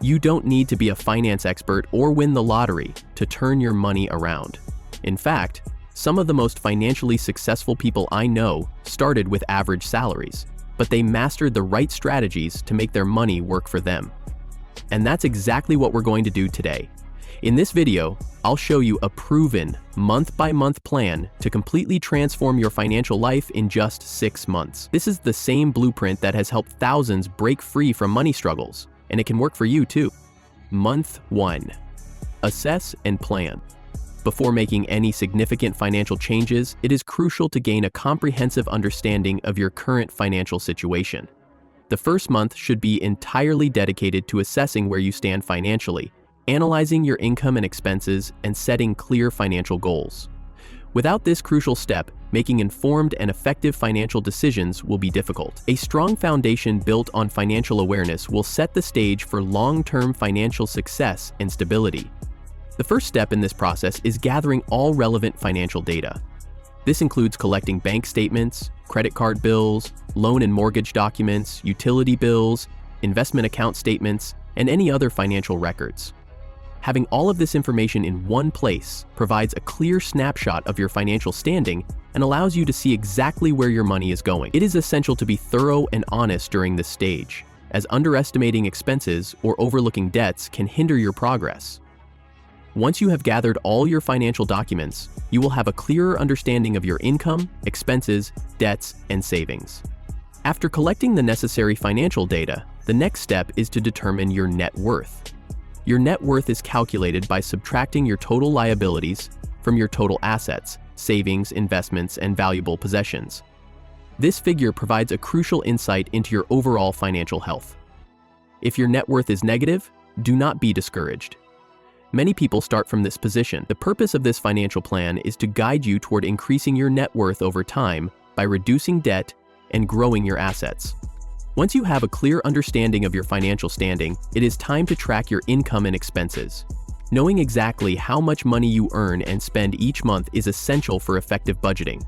You don't need to be a finance expert or win the lottery to turn your money around. In fact, some of the most financially successful people I know started with average salaries, but they mastered the right strategies to make their money work for them. And that's exactly what we're going to do today. In this video, I'll show you a proven month-by-month plan to completely transform your financial life in just 6 months. This is the same blueprint that has helped thousands break free from money struggles, and it can work for you too. Month 1. Assess and plan. Before making any significant financial changes, it is crucial to gain a comprehensive understanding of your current financial situation. The first month should be entirely dedicated to assessing where you stand financially, analyzing your income and expenses, and setting clear financial goals. Without this crucial step, making informed and effective financial decisions will be difficult. A strong foundation built on financial awareness will set the stage for long-term financial success and stability. The first step in this process is gathering all relevant financial data. This includes collecting bank statements, credit card bills, loan and mortgage documents, utility bills, investment account statements, and any other financial records. Having all of this information in one place provides a clear snapshot of your financial standing and allows you to see exactly where your money is going. It is essential to be thorough and honest during this stage, as underestimating expenses or overlooking debts can hinder your progress. Once you have gathered all your financial documents, you will have a clearer understanding of your income, expenses, debts, and savings. After collecting the necessary financial data, the next step is to determine your net worth. Your net worth is calculated by subtracting your total liabilities from your total assets, savings, investments, and valuable possessions. This figure provides a crucial insight into your overall financial health. If your net worth is negative, do not be discouraged. Many people start from this position. The purpose of this financial plan is to guide you toward increasing your net worth over time by reducing debt and growing your assets. Once you have a clear understanding of your financial standing, it is time to track your income and expenses. Knowing exactly how much money you earn and spend each month is essential for effective budgeting.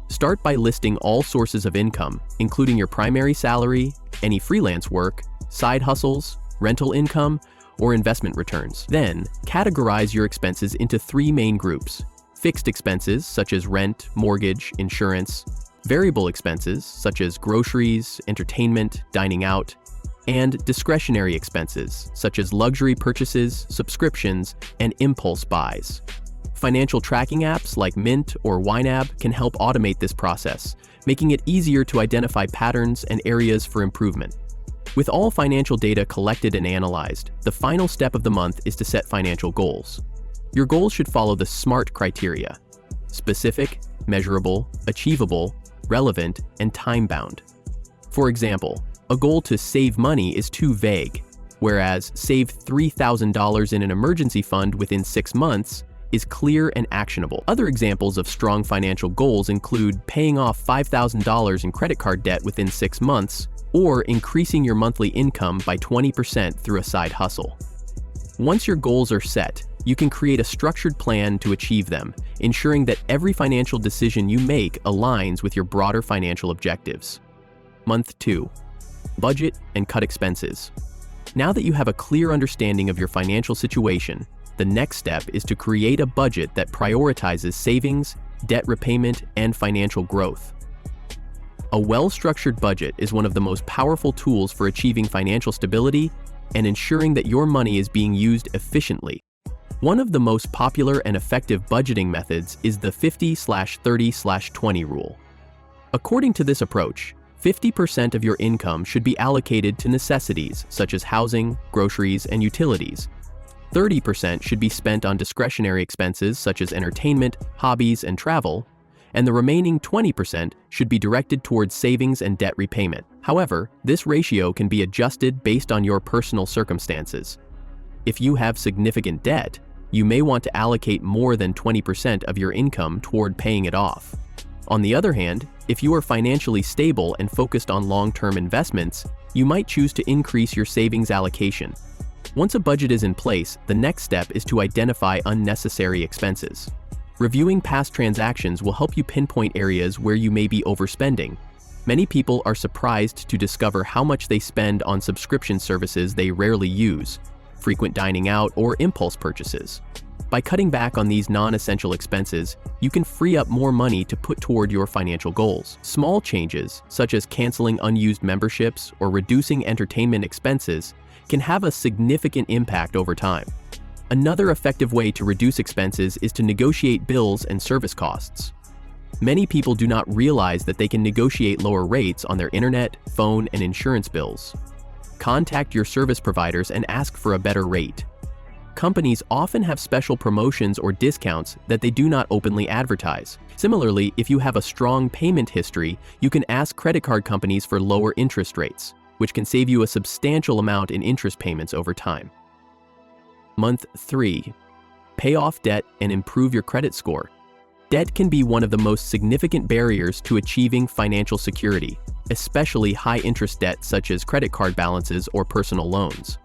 Start by listing all sources of income, including your primary salary, any freelance work, side hustles, rental income, or investment returns. Then, categorize your expenses into 3 main groups: fixed expenses such as rent, mortgage, insurance; variable expenses such as groceries, entertainment, dining out; and discretionary expenses such as luxury purchases, subscriptions, and impulse buys. Financial tracking apps like Mint or YNAB can help automate this process, making it easier to identify patterns and areas for improvement. With all financial data collected and analyzed, the final step of the month is to set financial goals. Your goals should follow the SMART criteria: specific, measurable, achievable, relevant, and time-bound. For example, a goal to save money is too vague, whereas save $3,000 in an emergency fund within 6 months is clear and actionable. Other examples of strong financial goals include paying off $5,000 in credit card debt within 6 months, or increasing your monthly income by 20% through a side hustle. Once your goals are set, you can create a structured plan to achieve them, ensuring that every financial decision you make aligns with your broader financial objectives. Month 2. Budget and cut expenses. Now that you have a clear understanding of your financial situation, the next step is to create a budget that prioritizes savings, debt repayment, and financial growth. A well-structured budget is one of the most powerful tools for achieving financial stability and ensuring that your money is being used efficiently. One of the most popular and effective budgeting methods is the 50/30/20 rule. According to this approach, 50% of your income should be allocated to necessities such as housing, groceries, and utilities. 30% should be spent on discretionary expenses such as entertainment, hobbies, and travel, and the remaining 20% should be directed towards savings and debt repayment. However, this ratio can be adjusted based on your personal circumstances. If you have significant debt, you may want to allocate more than 20% of your income toward paying it off. On the other hand, if you are financially stable and focused on long-term investments, you might choose to increase your savings allocation. Once a budget is in place, the next step is to identify unnecessary expenses. Reviewing past transactions will help you pinpoint areas where you may be overspending. Many people are surprised to discover how much they spend on subscription services they rarely use. frequent dining out, or impulse purchases. By cutting back on these non-essential expenses, you can free up more money to put toward your financial goals. Small changes, such as canceling unused memberships or reducing entertainment expenses, can have a significant impact over time. Another effective way to reduce expenses is to negotiate bills and service costs. Many people do not realize that they can negotiate lower rates on their internet, phone, and insurance bills. Contact your service providers and ask for a better rate. Companies often have special promotions or discounts that they do not openly advertise. Similarly, if you have a strong payment history, you can ask credit card companies for lower interest rates, which can save you a substantial amount in interest payments over time. Month 3. Pay off debt and improve your credit score. Debt can be one of the most significant barriers to achieving financial security, especially high-interest debt such as credit card balances or personal loans.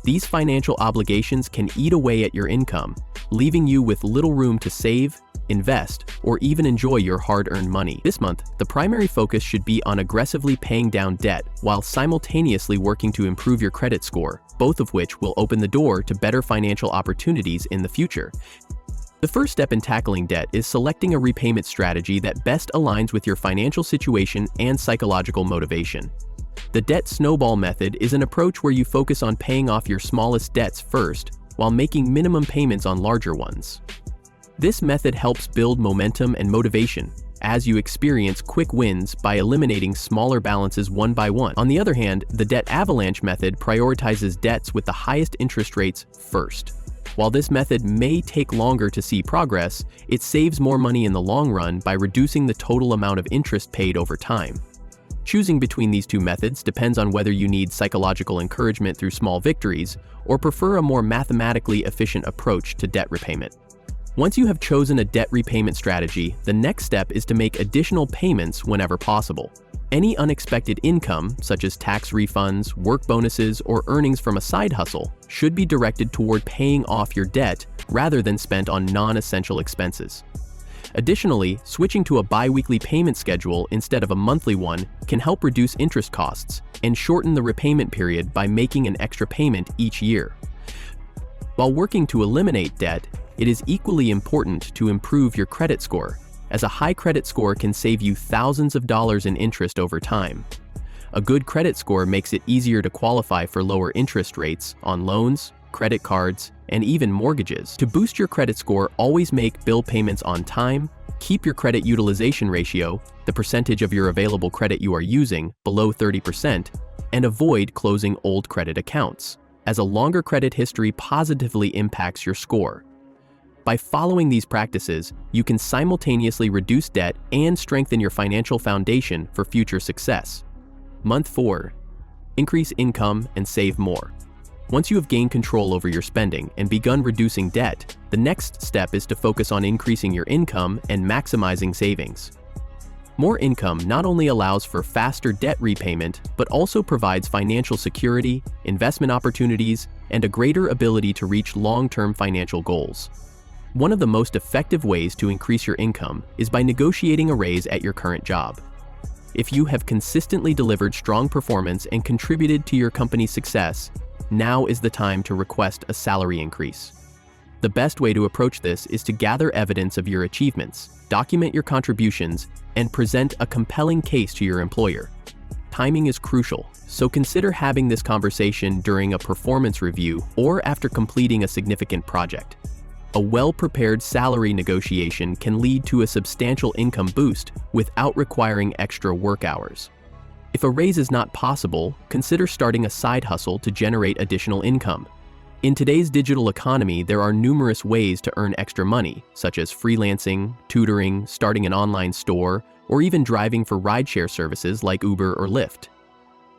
These financial obligations can eat away at your income, leaving you with little room to save, invest, or even enjoy your hard-earned money. This month, the primary focus should be on aggressively paying down debt while simultaneously working to improve your credit score, both of which will open the door to better financial opportunities in the future. The first step in tackling debt is selecting a repayment strategy that best aligns with your financial situation and psychological motivation. The debt snowball method is an approach where you focus on paying off your smallest debts first, while making minimum payments on larger ones. This method helps build momentum and motivation as you experience quick wins by eliminating smaller balances one by one. On the other hand, the debt avalanche method prioritizes debts with the highest interest rates first. While this method may take longer to see progress, it saves more money in the long run by reducing the total amount of interest paid over time. Choosing between these two methods depends on whether you need psychological encouragement through small victories or prefer a more mathematically efficient approach to debt repayment. Once you have chosen a debt repayment strategy, the next step is to make additional payments whenever possible. Any unexpected income, such as tax refunds, work bonuses, or earnings from a side hustle, should be directed toward paying off your debt rather than spent on non-essential expenses. Additionally, switching to a bi-weekly payment schedule instead of a monthly one can help reduce interest costs and shorten the repayment period by making an extra payment each year. While working to eliminate debt, it is equally important to improve your credit score, as a high credit score can save you thousands of dollars in interest over time. A good credit score makes it easier to qualify for lower interest rates on loans, credit cards, and even mortgages. To boost your credit score, always make bill payments on time, keep your credit utilization ratio, the percentage of your available credit you are using, below 30%, and avoid closing old credit accounts, as a longer credit history positively impacts your score. By following these practices, you can simultaneously reduce debt and strengthen your financial foundation for future success. Month 4. Increase income and save more. Once you have gained control over your spending and begun reducing debt, the next step is to focus on increasing your income and maximizing savings. More income not only allows for faster debt repayment, but also provides financial security, investment opportunities, and a greater ability to reach long-term financial goals. One of the most effective ways to increase your income is by negotiating a raise at your current job. If you have consistently delivered strong performance and contributed to your company's success, now is the time to request a salary increase. The best way to approach this is to gather evidence of your achievements, document your contributions, and present a compelling case to your employer. Timing is crucial, so consider having this conversation during a performance review or after completing a significant project. A well-prepared salary negotiation can lead to a substantial income boost without requiring extra work hours. If a raise is not possible, consider starting a side hustle to generate additional income. In today's digital economy, there are numerous ways to earn extra money, such as freelancing, tutoring, starting an online store, or even driving for rideshare services like Uber or Lyft.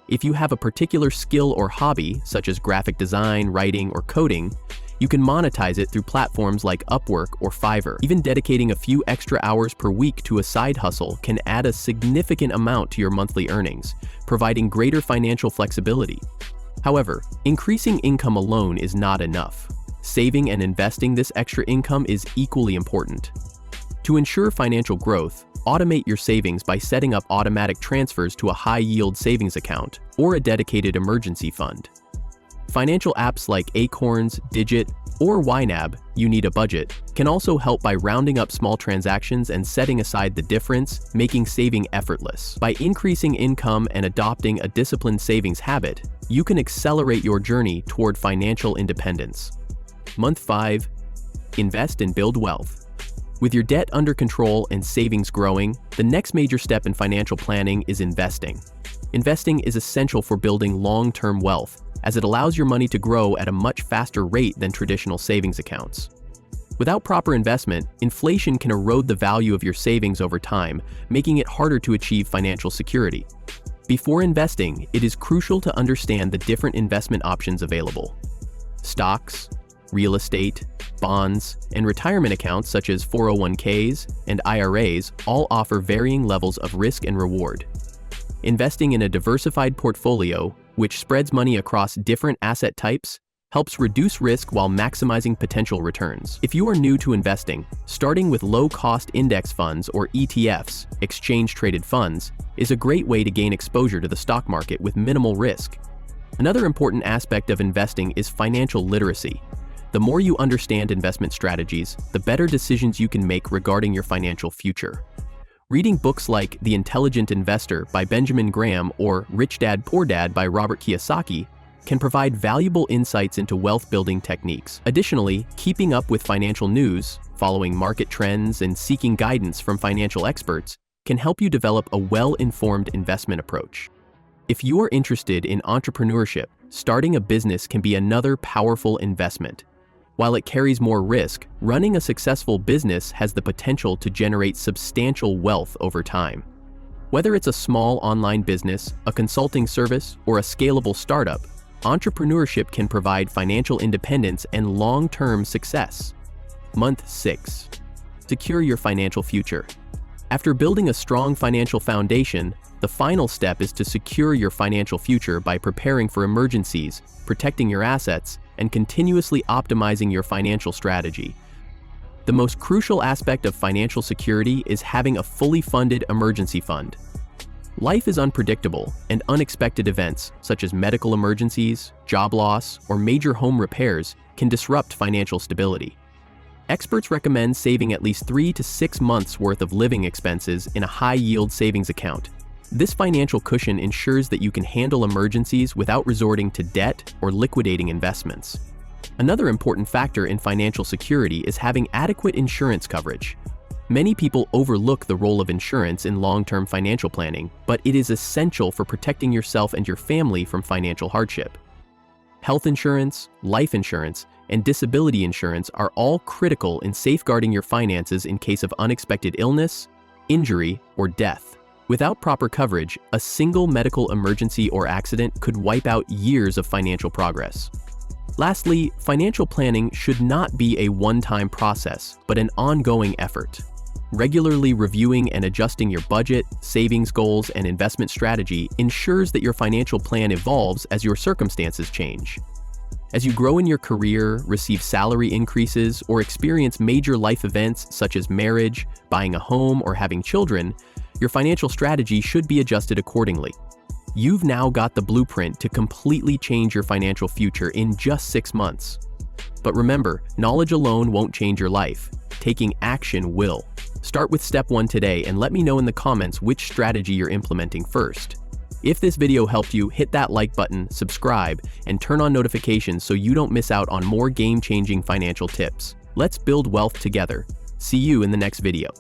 If you have a particular skill or hobby, such as graphic design, writing, or coding, you can monetize it through platforms like Upwork or Fiverr. Even dedicating a few extra hours per week to a side hustle can add a significant amount to your monthly earnings, providing greater financial flexibility. However, increasing income alone is not enough. Saving and investing this extra income is equally important. To ensure financial growth, automate your savings by setting up automatic transfers to a high-yield savings account or a dedicated emergency fund. Financial apps like Acorns, Digit, or YNAB, You Need a Budget, can also help by rounding up small transactions and setting aside the difference, making saving effortless. By increasing income and adopting a disciplined savings habit, you can accelerate your journey toward financial independence. Month 5. Invest and build wealth. With your debt under control and savings growing, the next major step in financial planning is investing. Investing is essential for building long-term wealth, as it allows your money to grow at a much faster rate than traditional savings accounts. Without proper investment, inflation can erode the value of your savings over time, making it harder to achieve financial security. Before investing, it is crucial to understand the different investment options available. Stocks, real estate, bonds, and retirement accounts such as 401ks and IRAs all offer varying levels of risk and reward. Investing in a diversified portfolio, which spreads money across different asset types, helps reduce risk while maximizing potential returns. If you are new to investing, starting with low-cost index funds or ETFs, exchange-traded funds, is a great way to gain exposure to the stock market with minimal risk. Another important aspect of investing is financial literacy. The more you understand investment strategies, the better decisions you can make regarding your financial future. Reading books like The Intelligent Investor by Benjamin Graham or Rich Dad Poor Dad by Robert Kiyosaki can provide valuable insights into wealth-building techniques. Additionally, keeping up with financial news, following market trends, and seeking guidance from financial experts can help you develop a well-informed investment approach. If you are interested in entrepreneurship, starting a business can be another powerful investment. While it carries more risk, running a successful business has the potential to generate substantial wealth over time. Whether it's a small online business, a consulting service, or a scalable startup, entrepreneurship can provide financial independence and long-term success. Month 6. Secure your financial future. After building a strong financial foundation, the final step is to secure your financial future by preparing for emergencies, protecting your assets, and continuously optimizing your financial strategy. The most crucial aspect of financial security is having a fully funded emergency fund. Life is unpredictable, and unexpected events, such as medical emergencies, job loss, or major home repairs, can disrupt financial stability. Experts recommend saving at least 3 to 6 months' worth of living expenses in a high-yield savings account. This financial cushion ensures that you can handle emergencies without resorting to debt or liquidating investments. Another important factor in financial security is having adequate insurance coverage. Many people overlook the role of insurance in long-term financial planning, but it is essential for protecting yourself and your family from financial hardship. Health insurance, life insurance, and disability insurance are all critical in safeguarding your finances in case of unexpected illness, injury, or death. Without proper coverage, a single medical emergency or accident could wipe out years of financial progress. Lastly, financial planning should not be a one-time process, but an ongoing effort. Regularly reviewing and adjusting your budget, savings goals, and investment strategy ensures that your financial plan evolves as your circumstances change. As you grow in your career, receive salary increases, or experience major life events such as marriage, buying a home, or having children, your financial strategy should be adjusted accordingly. You've now got the blueprint to completely change your financial future in just 6 months. But remember, knowledge alone won't change your life. Taking action will. Start with step 1 today and let me know in the comments which strategy you're implementing first. If this video helped you, hit that like button, subscribe, and turn on notifications so you don't miss out on more game-changing financial tips. Let's build wealth together. See you in the next video.